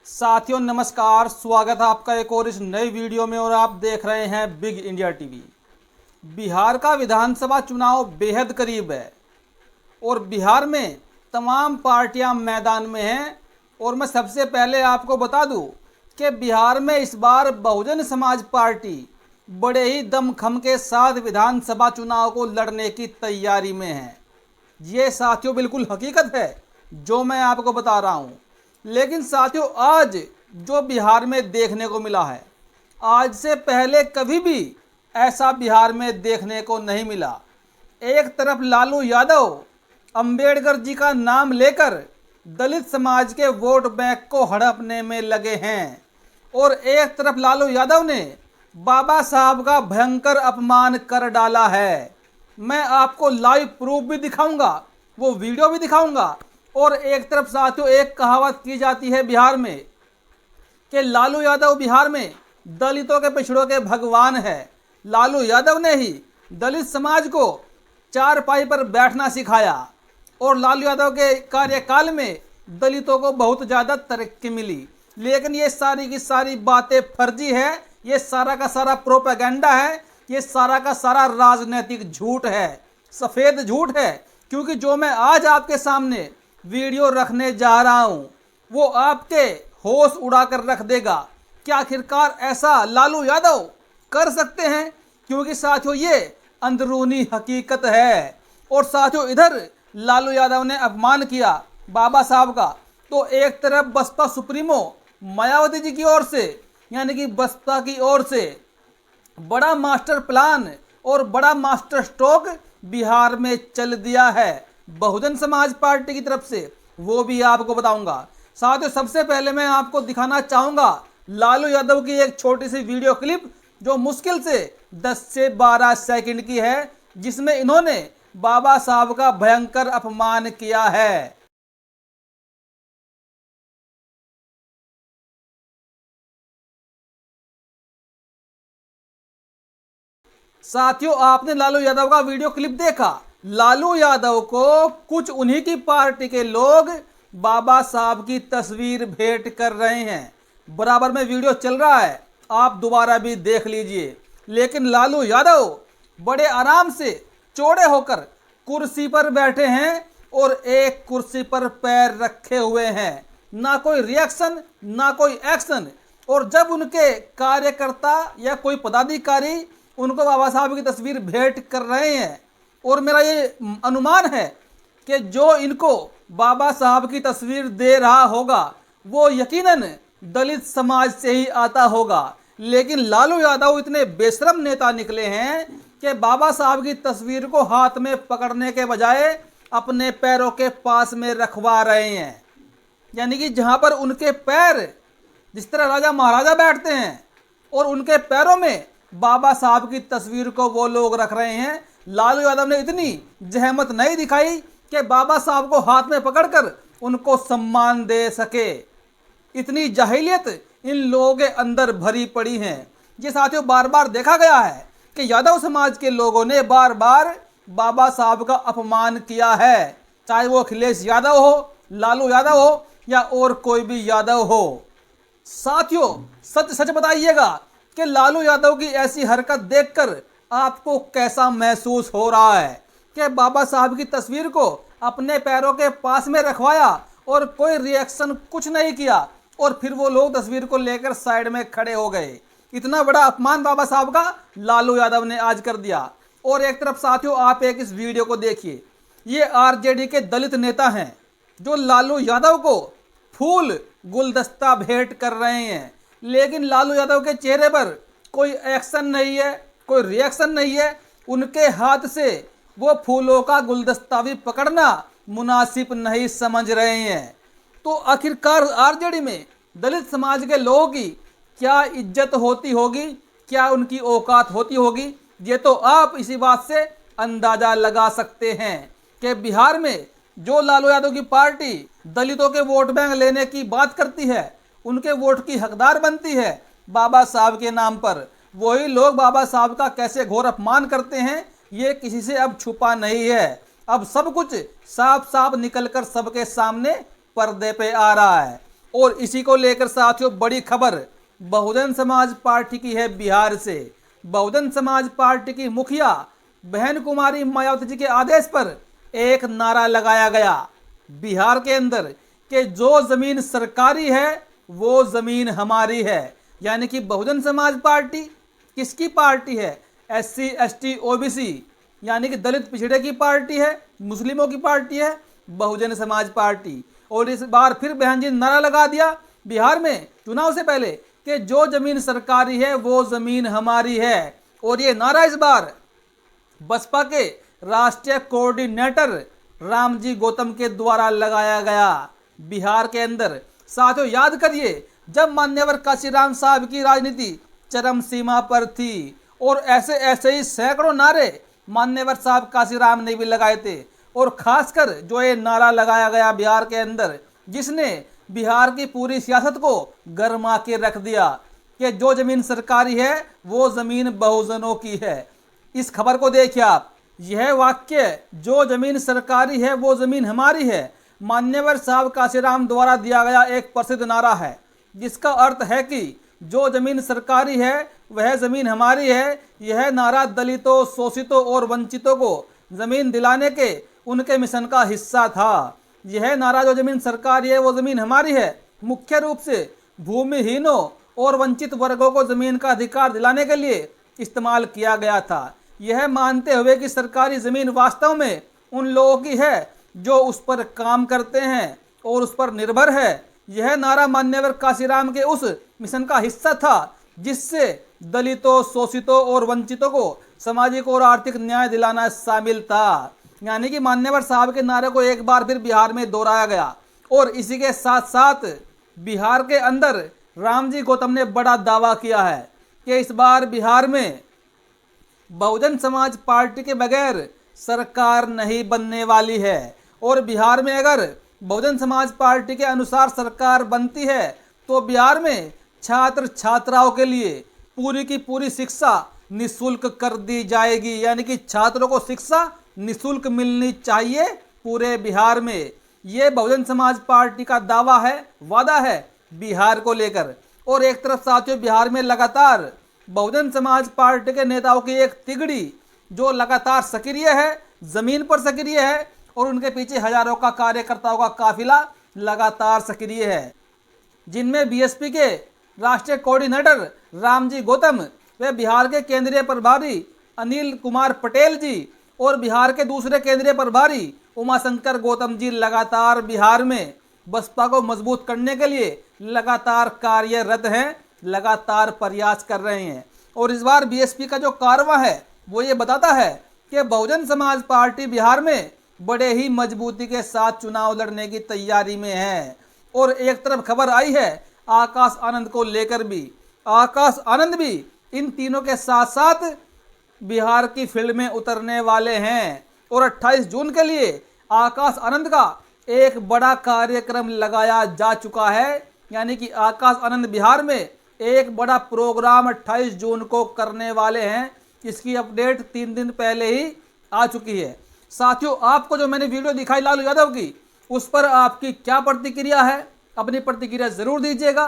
साथियों नमस्कार, स्वागत है आपका एक और इस नई वीडियो में। और आप देख रहे हैं बिग इंडिया टीवी। बिहार का विधानसभा चुनाव बेहद करीब है और बिहार में तमाम पार्टियां मैदान में हैं। और मैं सबसे पहले आपको बता दूं कि बिहार में इस बार बहुजन समाज पार्टी बड़े ही दमखम के साथ विधानसभा चुनाव को लड़ने की तैयारी में है। ये साथियों बिल्कुल हकीकत है जो मैं आपको बता रहा हूँ। लेकिन साथियों, आज जो बिहार में देखने को मिला है, आज से पहले कभी भी ऐसा बिहार में देखने को नहीं मिला। एक तरफ लालू यादव अंबेडकर जी का नाम लेकर दलित समाज के वोट बैंक को हड़पने में लगे हैं और एक तरफ लालू यादव ने बाबा साहब का भयंकर अपमान कर डाला है। मैं आपको लाइव प्रूफ भी दिखाऊंगा, वो वीडियो भी दिखाऊंगा। और एक तरफ साथियों, एक कहावत की जाती है बिहार में कि लालू यादव बिहार में दलितों के पिछड़ों के भगवान है। लालू यादव ने ही दलित समाज को चारपाई पर बैठना सिखाया और लालू यादव के कार्यकाल में दलितों को बहुत ज़्यादा तरक्की मिली। लेकिन ये सारी की सारी बातें फर्जी है, ये सारा का सारा प्रोपेगेंडा है, ये सारा का सारा राजनीतिक झूठ है, सफ़ेद झूठ है। क्योंकि जो मैं आज आपके सामने वीडियो रखने जा रहा हूं वो आपके होश उड़ाकर रख देगा कि आखिरकार ऐसा लालू यादव कर सकते हैं। क्योंकि साथियों ये अंदरूनी हकीकत है। और साथियों, इधर लालू यादव ने अपमान किया बाबा साहब का, तो एक तरफ बसपा सुप्रीमो मायावती जी की ओर से, यानी कि बसपा की ओर से बड़ा मास्टर प्लान और बड़ा मास्टर स्ट्रोक बिहार में चल दिया है बहुजन समाज पार्टी की तरफ से, वो भी आपको बताऊंगा। साथियों, सबसे पहले मैं आपको दिखाना चाहूंगा लालू यादव की एक छोटी सी वीडियो क्लिप जो मुश्किल से 10 से 12 सेकंड की है, जिसमें इन्होंने बाबा साहब का भयंकर अपमान किया है। साथियों, आपने लालू यादव का वीडियो क्लिप देखा। लालू यादव को कुछ उन्हीं की पार्टी के लोग बाबा साहब की तस्वीर भेंट कर रहे हैं। बराबर में वीडियो चल रहा है, आप दोबारा भी देख लीजिए। लेकिन लालू यादव बड़े आराम से चौड़े होकर कुर्सी पर बैठे हैं और एक कुर्सी पर पैर रखे हुए हैं। ना कोई रिएक्शन, ना कोई एक्शन। और जब उनके कार्यकर्ता या कोई पदाधिकारी उनको बाबा साहब की तस्वीर भेंट कर रहे हैं, और मेरा ये अनुमान है कि जो इनको बाबा साहब की तस्वीर दे रहा होगा वो यकीनन दलित समाज से ही आता होगा। लेकिन लालू यादव इतने बेशरम नेता निकले हैं कि बाबा साहब की तस्वीर को हाथ में पकड़ने के बजाय अपने पैरों के पास में रखवा रहे हैं। यानी कि जहां पर उनके पैर जिस तरह राजा महाराजा बैठते हैं और उनके पैरों में बाबा साहब की तस्वीर को वो लोग रख रहे हैं। लालू यादव ने इतनी जहमत नहीं दिखाई कि बाबा साहब को हाथ में पकड़कर उनको सम्मान दे सके। इतनी जाहिलियत इन लोगों के अंदर भरी पड़ी है। ये साथियों बार बार देखा गया है कि यादव समाज के लोगों ने बार बार बाबा साहब का अपमान किया है, चाहे वो अखिलेश यादव हो, लालू यादव हो या और कोई भी यादव हो। साथियों, सच सच बताइएगा कि लालू यादव की ऐसी हरकत देखकर आपको कैसा महसूस हो रहा है कि बाबा साहब की तस्वीर को अपने पैरों के पास में रखवाया और कोई रिएक्शन कुछ नहीं किया, और फिर वो लोग तस्वीर को लेकर साइड में खड़े हो गए। इतना बड़ा अपमान बाबा साहब का लालू यादव ने आज कर दिया। और एक तरफ साथियों, आप एक इस वीडियो को देखिए। ये आरजेडी के दलित नेता हैं जो लालू यादव को फूल गुलदस्ता भेंट कर रहे हैं। लेकिन लालू यादव के चेहरे पर कोई एक्शन नहीं है, कोई रिएक्शन नहीं है। उनके हाथ से वो फूलों का गुलदस्ता भी पकड़ना मुनासिब नहीं समझ रहे हैं। तो आखिरकार आरजेडी में दलित समाज के लोगों की क्या इज्जत होती होगी, क्या उनकी औकात होती होगी, ये तो आप इसी बात से अंदाजा लगा सकते हैं कि बिहार में जो लालू यादव की पार्टी दलितों के वोट बैंक लेने की बात करती है, उनके वोट की हकदार बनती है बाबा साहब के नाम पर, वही लोग बाबा साहब का कैसे घोर अपमान करते हैं ये किसी से अब छुपा नहीं है। अब सब कुछ साफ साफ निकलकर सबके सामने पर्दे पे आ रहा है। और इसी को लेकर साथियों बड़ी खबर बहुजन समाज पार्टी की है बिहार से। बहुजन समाज पार्टी की मुखिया बहन कुमारी मायावती जी के आदेश पर एक नारा लगाया गया बिहार के अंदर कि जो जमीन सरकारी है वो जमीन हमारी है। यानी कि बहुजन समाज पार्टी किसकी पार्टी है? SC ST OBC यानी कि दलित पिछड़े की पार्टी है, मुस्लिमों की पार्टी है बहुजन समाज पार्टी। और इस बार फिर बहन जी ने नारा लगा दिया बिहार में चुनाव से पहले कि जो जमीन सरकारी है वो जमीन हमारी है। और ये नारा इस बार बसपा के राष्ट्रीय कोऑर्डिनेटर रामजी गौतम के द्वारा लगाया गया बिहार के अंदर। साथियों याद करिए जब मान्यवर काशीराम साहब की राजनीति चरम सीमा पर थी और ऐसे ही सैकड़ों नारे मान्यवर साहब काशीराम ने भी लगाए थे। और खासकर जो ये नारा लगाया गया बिहार के अंदर जिसने बिहार की पूरी सियासत को गरमा के रख दिया कि जो जमीन सरकारी है वो जमीन बहुजनों की है। इस खबर को देखिए आप, यह वाक्य जो जमीन सरकारी है वो जमीन हमारी है मान्यवर साहब काशीराम द्वारा दिया गया एक प्रसिद्ध नारा है, जिसका अर्थ है कि जो जमीन सरकारी है वह जमीन हमारी है। यह नारा दलितों, शोषितों और वंचितों को जमीन दिलाने के उनके मिशन का हिस्सा था। यह नारा जो जमीन सरकारी है वो जमीन हमारी है मुख्य रूप से भूमिहीनों और वंचित वर्गों को जमीन का अधिकार दिलाने के लिए इस्तेमाल किया गया था, यह मानते हुए कि सरकारी जमीन वास्तव में उन लोगों की है जो उस पर काम करते हैं और उस पर निर्भर है। यह नारा मान्यवर काशीराम के उस मिशन का हिस्सा था जिससे दलितों, शोषितों और वंचितों को सामाजिक और आर्थिक न्याय दिलाना शामिल था। यानी कि मान्यवर साहब के नारे को एक बार फिर बिहार में दोहराया गया। और इसी के साथ साथ बिहार के अंदर रामजी गौतम ने बड़ा दावा किया है कि इस बार बिहार में बहुजन समाज पार्टी के बगैर सरकार नहीं बनने वाली है। और बिहार में अगर बहुजन समाज पार्टी के अनुसार सरकार बनती है तो बिहार में छात्र छात्राओं के लिए पूरी की पूरी शिक्षा निःशुल्क कर दी जाएगी। यानी कि छात्रों को शिक्षा निःशुल्क मिलनी चाहिए पूरे बिहार में। ये बहुजन समाज पार्टी का दावा है, वादा है बिहार को लेकर। और एक तरफ साथियों बिहार में लगातार बहुजन समाज पार्टी के नेताओं की एक तिगड़ी जो लगातार सक्रिय है, जमीन पर सक्रिय है और उनके पीछे हजारों का कार्यकर्ताओं का काफिला लगातार सक्रिय है, जिनमें BSP के राष्ट्रीय कोऑर्डिनेटर रामजी गौतम व बिहार के केंद्रीय प्रभारी अनिल कुमार पटेल जी और बिहार के दूसरे केंद्रीय प्रभारी उमाशंकर गौतम जी लगातार बिहार में बसपा को मजबूत करने के लिए लगातार कार्यरत हैं, लगातार प्रयास कर रहे हैं। और इस बार BSP का जो कारवां है वो ये बताता है कि बहुजन समाज पार्टी बिहार में बड़े ही मजबूती के साथ चुनाव लड़ने की तैयारी में है। और एक तरफ खबर आई है आकाश आनंद को लेकर भी। आकाश आनंद भी इन तीनों के साथ साथ बिहार की फील्ड में उतरने वाले हैं। और 28 जून के लिए आकाश आनंद का एक बड़ा कार्यक्रम लगाया जा चुका है। यानी कि आकाश आनंद बिहार में एक बड़ा प्रोग्राम 28 जून को करने वाले हैं। इसकी अपडेट 3 दिन पहले ही आ चुकी है। साथियों आपको जो मैंने वीडियो दिखाई लालू यादव की, उस पर आपकी क्या प्रतिक्रिया है? अपनी प्रतिक्रिया जरूर दीजिएगा।